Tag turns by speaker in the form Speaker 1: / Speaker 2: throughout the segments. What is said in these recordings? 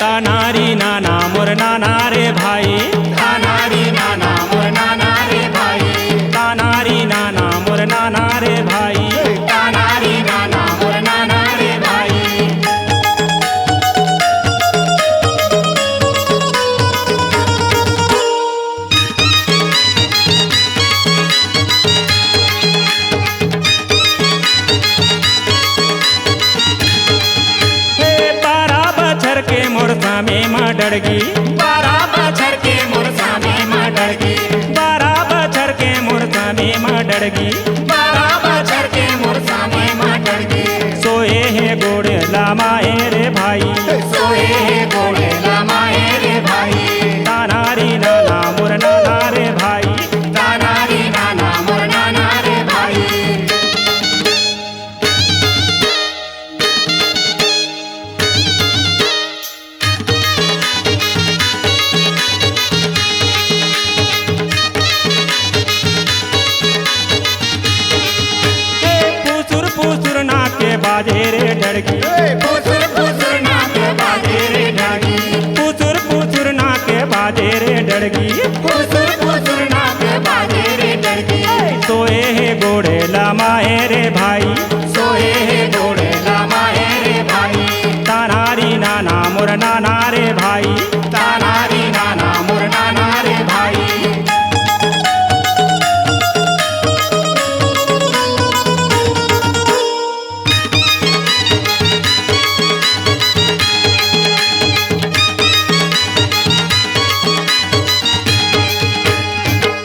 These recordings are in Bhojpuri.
Speaker 1: तानारी नाना मोर नाना रे भाई,
Speaker 2: तानारी नाना मोर नाना रे भाई,
Speaker 1: तानारी नाना मोर नाना रे भाई।
Speaker 2: तानारी नाना मोर नाना रे भाई।
Speaker 1: हे 12 बछर के मोर सामे माँ डड़गी,
Speaker 2: 12 बछर के मोर सामे माँ डड़गी,
Speaker 1: 12 बछर के मोर सामे माँ डड़गी।
Speaker 2: 12 बछर के मोर सामे माँ डड़गी।
Speaker 1: सोए है गोड़ लामाए रे भाई,
Speaker 2: सोए है गोड़े लमाए रे भाई,
Speaker 1: तानारी नाना मोर नाना रे भाई।
Speaker 2: तानारी नाना मोर नाना रे भाई।
Speaker 1: हे फुसुर फुसुर नाके बाजे रे डड़गी,
Speaker 2: फुसुर फुसुर नाके बाजे रे डड़गी,
Speaker 1: फुसुर फुसुर नाके बाजे रे डड़गी।
Speaker 2: फुसुर फुसुर नाके बाजे रे डड़गी।
Speaker 1: सोए है गोड़े लामाए रे भाई,
Speaker 2: सोए है गोड़े लमाए रे भाई,
Speaker 1: तानारी नाना मोर नाना रे भाई।
Speaker 2: तानारी नाना मोर नाना रे भाई।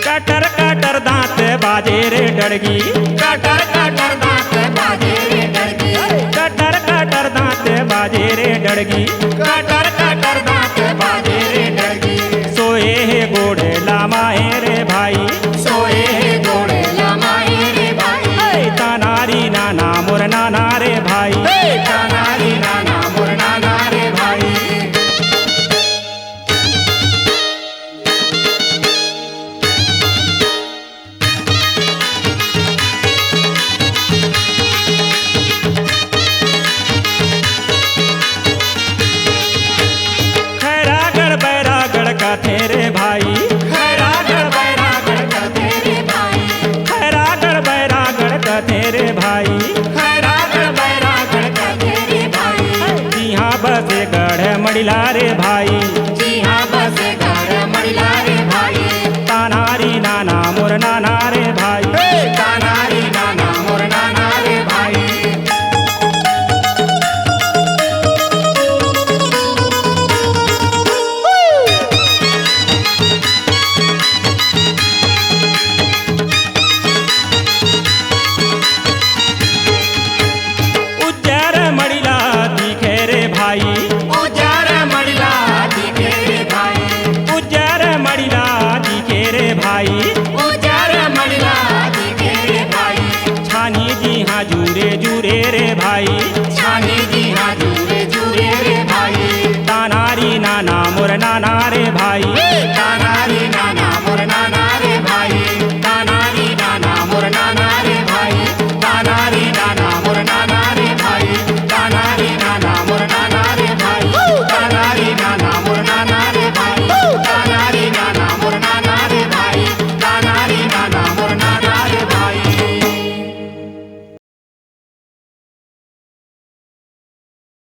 Speaker 1: कटर कटर दांत बाजे रे डड़गी,
Speaker 2: कटर कटर दांत बाजे रे डड़गी,
Speaker 1: कटर कटर दांत बाजे रे डड़गी।
Speaker 2: कटर कटर दांत बाजे रे डड़गी।
Speaker 1: सोए है गोड़े लामाए रे भाई,
Speaker 2: सोए है गोड़े लमाए रे भाई,
Speaker 1: तानारी नाना मोर नाना रे भाई।
Speaker 2: तानारी नाना मोर नाना रे भाई।
Speaker 1: खैरागढ़ बैरागढ़ का तेरे भाई,
Speaker 2: खैरागढ़ बैरागढ़ का तेरे भाई,
Speaker 1: खैरागढ़ बैरागढ़ का तेरे भाई।
Speaker 2: खैरागढ़ बैरागढ़ का तेरे भाई।
Speaker 1: यहाँ बसे गढ़ मड़िला रे भाई,
Speaker 2: जी हाँ बसे घर मड़िला रे भाई,
Speaker 1: तानारी नाना मोर नाना रे भाई।